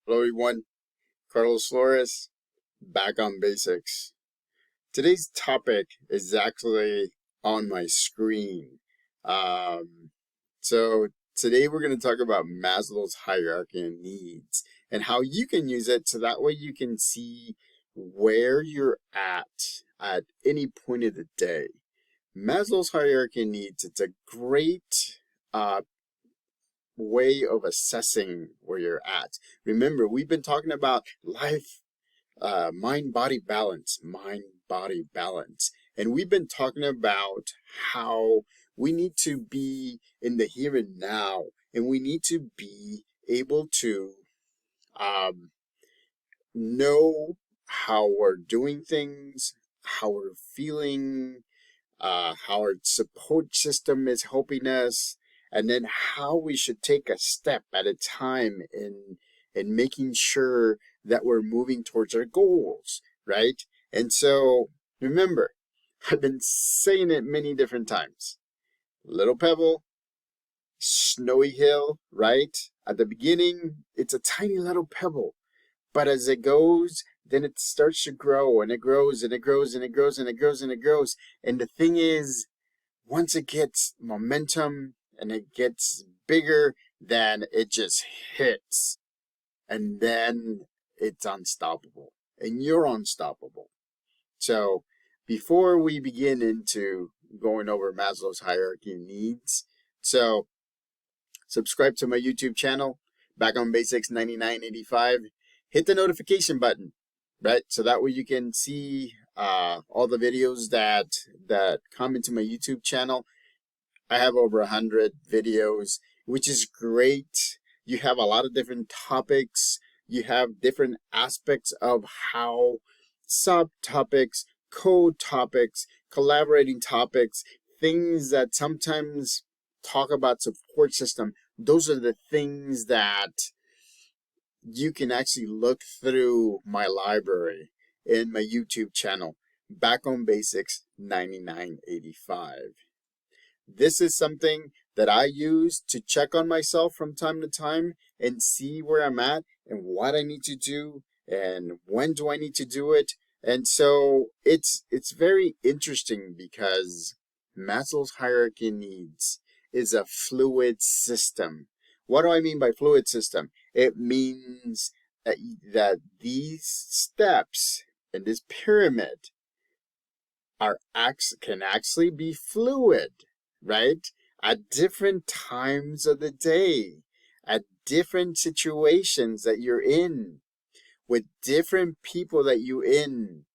Hello everyone, Carlos Flores, back on basics. Today's topic is actually on my screen. Um, so today we're going to talk about Maslow's hierarchy of needs and how you can use it so that way you can see where you're at any point of the day. Maslow's hierarchy of needs, it's a great way of assessing where you're at. Remember, we've been talking about life, mind body balance. And we've been talking about how we need to be in the here and now, and we need to be able to um, know how we're doing things, how we're feeling, how our support system is helping us, and then how we should take a step at a time in making sure that we're moving towards our goals, right? And so remember, I've been saying it many different times. Little pebble, snowy hill, right? At the beginning, it's a tiny little pebble. But as it goes, then it starts to grow and it grows and it grows and it grows and it grows and it grows. And the thing is, once it gets momentum and it gets bigger, then it just hits. And then it's unstoppable. And you're unstoppable. So before we begin into going over Maslow's hierarchy of needs, so subscribe to my YouTube channel, Back on Basics 9985. Hit the notification button, right? So that way you can see all the videos that come into my YouTube channel. I have over 100 videos, which is great. You have a lot of different topics. You have different aspects of how subtopics, code topics, collaborating topics, things that sometimes talk about support system. Those are the things that you can actually look through my library in my YouTube channel, Back on Basics 9985. This is something that I use to check on myself from time to time and see where I'm at and what I need to do and when do I need to do it. And so it's very interesting because Maslow's hierarchy of needs is a fluid system. What do I mean by fluid system? It means that these steps in this pyramid can actually be fluid, right? At different times of the day, at different situations that you're in, with different people that you're in,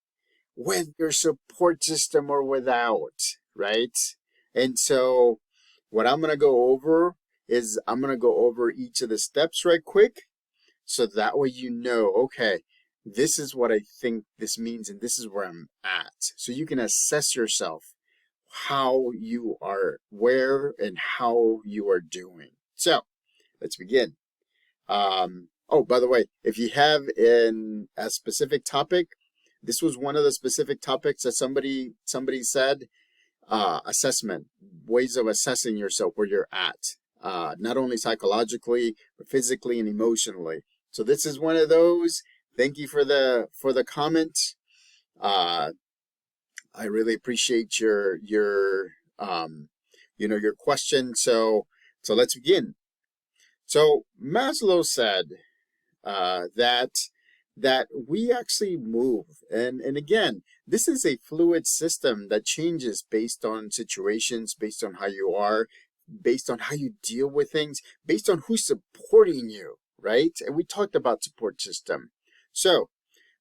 with your support system or without, right? And so what I'm going to go over is I'm going to go over each of the steps right quick so that way you know, okay, this is what I think this means and this is where I'm at. So you can assess yourself how you are, where and how you are doing. So let's begin. Oh, by the way, if you have a specific topic, this was one of the specific topics that somebody said, assessment, ways of assessing yourself where you're at, not only psychologically, but physically and emotionally. So this is one of those. Thank you for the comment. I really appreciate your question. So let's begin. So Maslow said that we actually move, and again, this is a fluid system that changes based on situations, based on how you are, based on how you deal with things, based on who's supporting you, right? And we talked about support system. So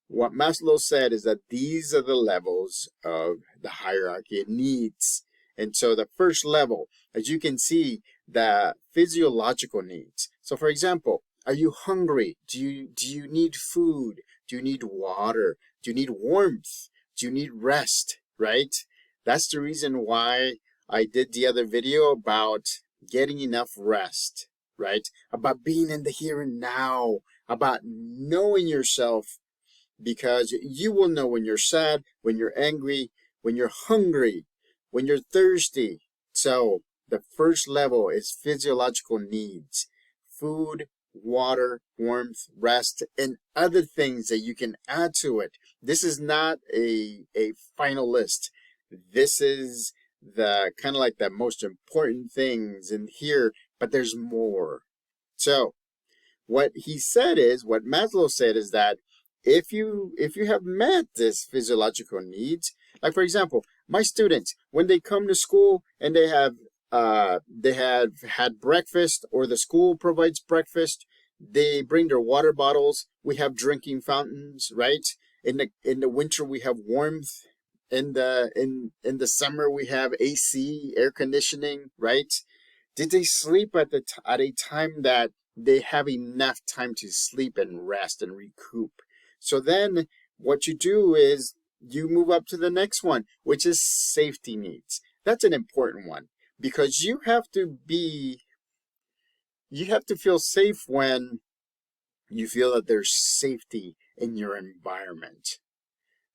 what Maslow said is that these are the levels of the hierarchy of needs. And so the first level, as you can see, the physiological needs. So for example, are you hungry? Do you need food? Do you need water? Do you need warmth? Do you need rest? Right? That's the reason why I did the other video about getting enough rest, right? About being in the here and now, about knowing yourself, because you will know when you're sad, when you're angry, when you're hungry, when you're thirsty. So the first level is physiological needs: food, water, warmth, rest, and other things that you can add to it. This is not a final list. This is the kind of like the most important things in here, but there's more. So what he said is, what Maslow said is that if you have met this physiological needs, like for example, my students, when they come to school and they have had breakfast, or the school provides breakfast, they bring their water bottles. We have drinking fountains, right? In the winter we have warmth. In the summer we have AC, air conditioning, right? Did they sleep at a time that they have enough time to sleep and rest and recoup? So then what you do is you move up to the next one, which is safety needs. That's an important one, because you have to feel safe when you feel that there's safety in your environment,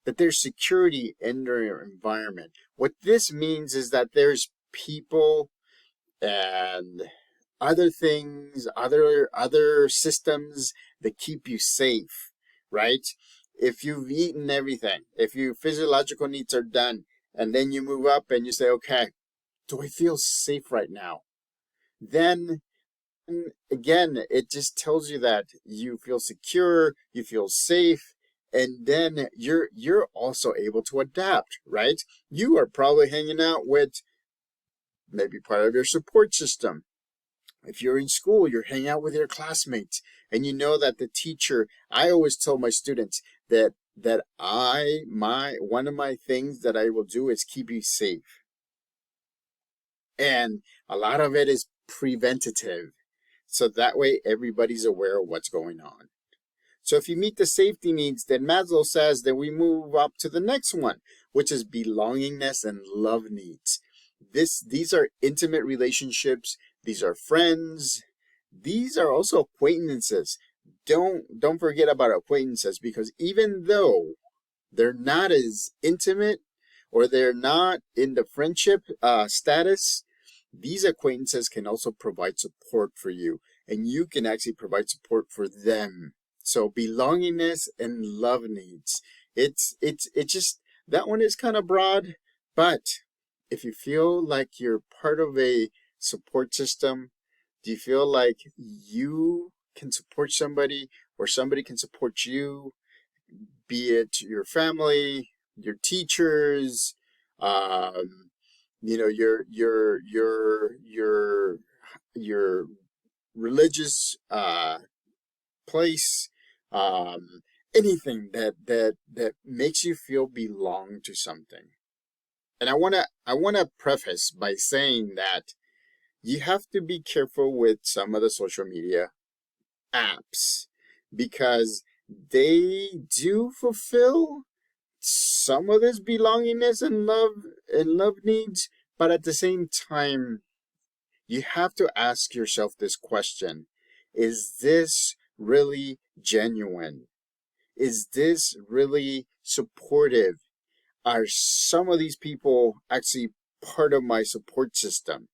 that there's security in your environment. What this means is that there's people and other things, other systems that keep you safe, right? If you've eaten everything, if your physiological needs are done, and then you move up and you say, okay, do I feel safe right now? Then again, it just tells you that you feel secure, you feel safe, and then you're also able to adapt, right? You are probably hanging out with maybe part of your support system. If you're in school, you're hanging out with your classmates, and you know that the teacher, I always tell my students that one of my things that I will do is keep you safe. And a lot of it is preventative. So that way everybody's aware of what's going on. So if you meet the safety needs, then Maslow says that we move up to the next one, which is belongingness and love needs. These are intimate relationships. These are friends. These are also acquaintances. Don't forget about acquaintances, because even though they're not as intimate, or they're not in the friendship status, these acquaintances can also provide support for you, and you can actually provide support for them. So belongingness and love needs. It's just, that one is kind of broad, but if you feel like you're part of a support system, do you feel like you can support somebody, or somebody can support you, be it your family, your teachers, your religious place, anything that makes you feel belong to something. And I wanna preface by saying that you have to be careful with some of the social media apps, because they do fulfill some of this belongingness and love needs, but at the same time, you have to ask yourself this question: is this really genuine? Is this really supportive? Are some of these people actually part of my support system?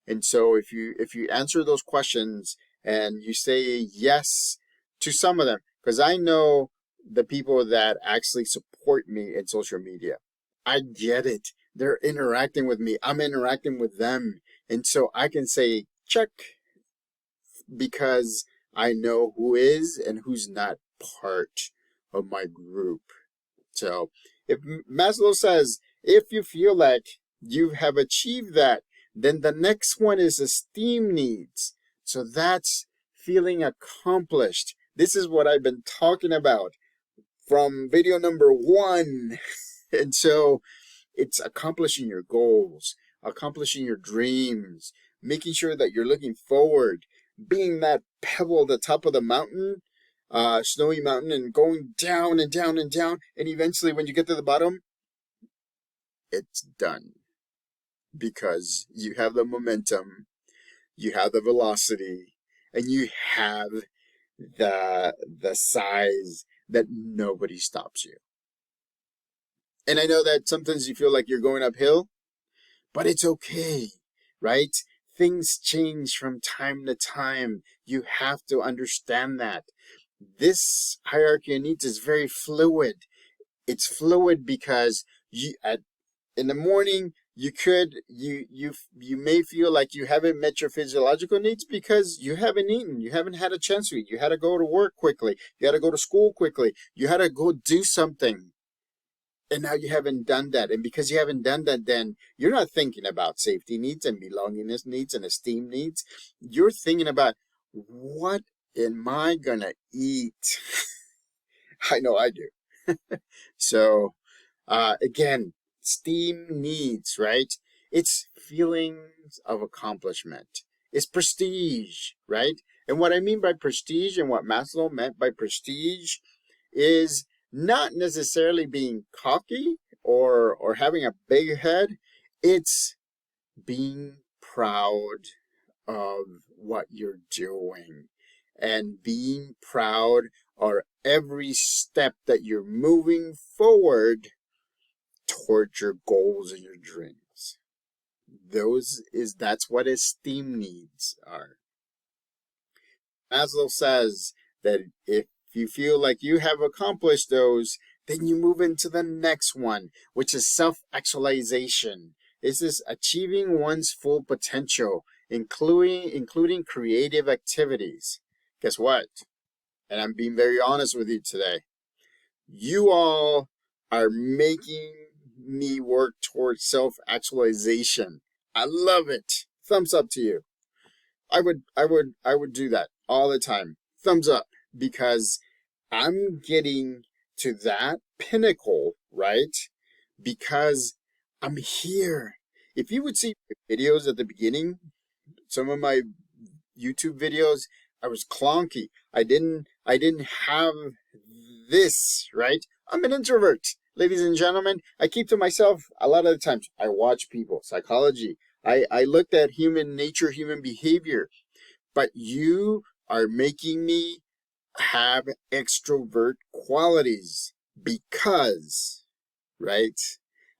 And so if you answer those questions and you say yes to some of them, because I know the people that actually support me in social media, I get it. They're interacting with me. I'm interacting with them. And so I can say check, because I know who is and who's not part of my group. So if Maslow says, if you feel like you have achieved that, then the next one is esteem needs. So that's feeling accomplished. This is what I've been talking about from video number 1. And so it's accomplishing your goals, accomplishing your dreams, making sure that you're looking forward, being that pebble at the top of the mountain, snowy mountain, and going down and down and down. And eventually when you get to the bottom, it's done. Because you have the momentum, you have the velocity, and you have the size that nobody stops you. And I know that sometimes you feel like you're going uphill, but it's okay, right? Things change from time to time. You have to understand that. This hierarchy of needs is very fluid. It's fluid because in the morning you may feel like you haven't met your physiological needs because you haven't eaten, you haven't had a chance to eat, you had to go to work quickly, you had to go to school quickly, you had to go do something, and now you haven't done that. And because you haven't done that, then you're not thinking about safety needs and belongingness needs and esteem needs. You're thinking about, what am I gonna eat? I know I do. So again, STEAM needs, right? It's feelings of accomplishment. It's prestige, right? And what I mean by prestige and what Maslow meant by prestige is not necessarily being cocky or having a big head. It's being proud of what you're doing and being proud of every step that you're moving forward towards your goals and your dreams. That's what esteem needs are. Maslow says that if you feel like you have accomplished those, then you move into the next one, which is self-actualization. This is achieving one's full potential, including creative activities. Guess what? And I'm being very honest with you today. You all are making me work towards self-actualization. I love it. Thumbs up to you. I would do that all the time. Thumbs up, because I'm getting to that pinnacle, right? Because I'm here. If you would see videos at the beginning, some of my YouTube videos, I was clunky. I didn't have this, right? I'm an introvert, ladies and gentlemen. I keep to myself a lot of the times. I watch people, psychology. I looked at human nature, human behavior. But you are making me have extrovert qualities because, right?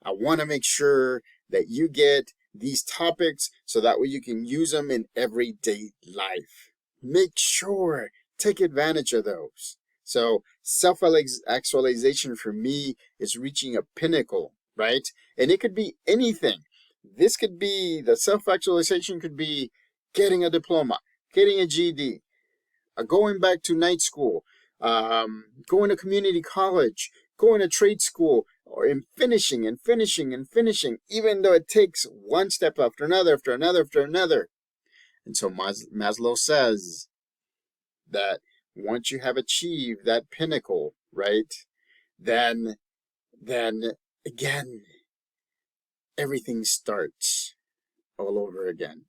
I want to make sure that you get these topics so that way you can use them in everyday life. Make sure, take advantage of those. So self-actualization for me is reaching a pinnacle, right? And it could be anything. This could be, the self-actualization could be getting a diploma, getting a GED, going back to night school, going to community college, going to trade school, or in finishing and finishing and finishing, even though it takes one step after another, after another, after another. And so Maslow says that once you have achieved that pinnacle, right, then again, everything starts all over again.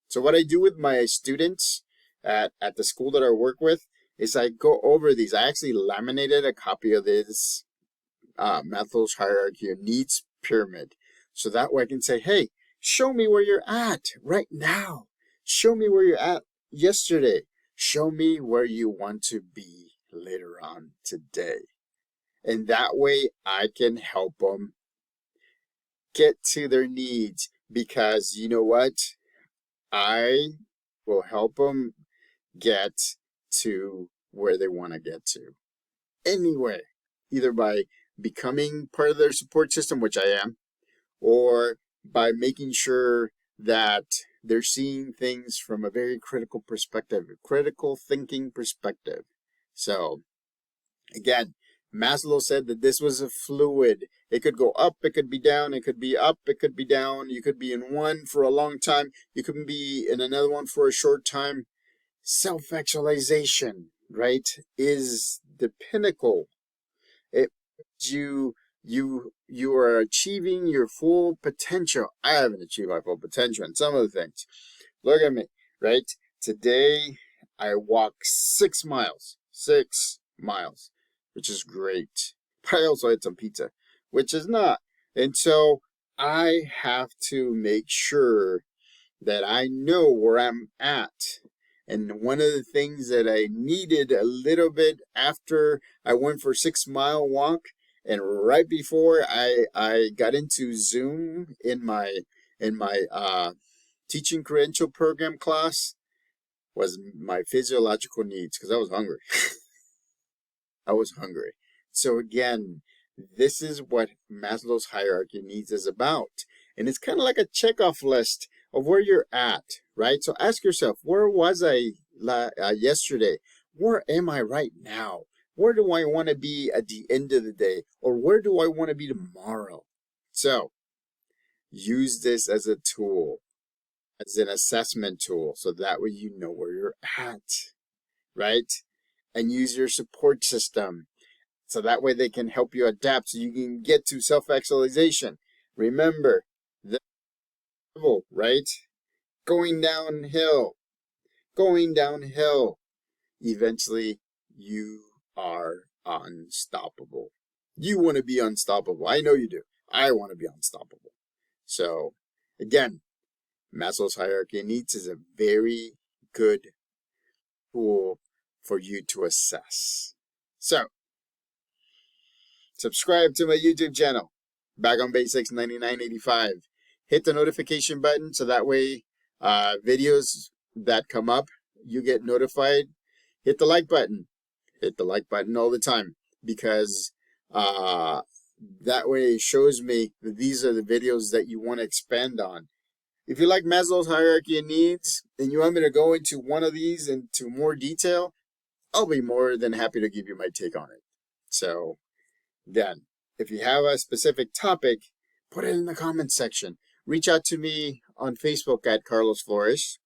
So what I do with my students at the school that I work with is I go over these. I actually laminated a copy of this Maslow's hierarchy of needs pyramid. So that way I can say, hey, show me where you're at right now. Show me where you're at yesterday. Show me where you want to be later on today. And that way I can help them get to their needs, because you know what? I will help them get to where they want to get to. Anyway, either by becoming part of their support system, which I am, or by making sure that they're seeing things from a very critical perspective, critical thinking perspective. So, again, Maslow said that this was a fluid. It could go up, it could be down, it could be up, it could be down. You could be in one for a long time, you could be in another one for a short time. Self-actualization, right, is the pinnacle. It you are achieving your full potential. I haven't achieved my full potential in some of the things. Look at me, right? Today I walked 6 miles. 6 miles, which is great. But I also had some pizza, which is not. And so I have to make sure that I know where I'm at. And one of the things that I needed a little bit after I went for 6 mile walk, and right before I got into Zoom in my teaching credential program class was my physiological needs because I was hungry. I was hungry. So again, this is what Maslow's hierarchy of needs is about. And it's kind of like a checkoff list of where you're at, right? So ask yourself, where was I yesterday? Where am I right now? Where do I want to be at the end of the day? Or where do I want to be tomorrow? So use this as a tool, as an assessment tool, so that way you know where you're at, right? And use your support system, so that way they can help you adapt so you can get to self-actualization. Remember, the level, right? Going downhill. Eventually, you are unstoppable. You want to be unstoppable. I know you do. I want to be unstoppable. So, again, Maslow's hierarchy of needs is a very good tool for you to assess. So, subscribe to my YouTube channel, Back on Basics 9985. Hit the notification button so that way videos that come up, you get notified. Hit the like button. Hit the like button all the time because that way it shows me that these are the videos that you want to expand on. If you like Maslow's hierarchy of needs and you want me to go into one of these into more detail, I'll be more than happy to give you my take on it. So, again, if you have a specific topic, put it in the comments section. Reach out to me on Facebook at Carlos Flores.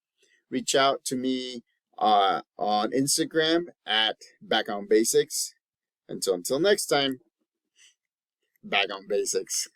Reach out to me on Instagram at Back on Basics. Until next time, Back on Basics.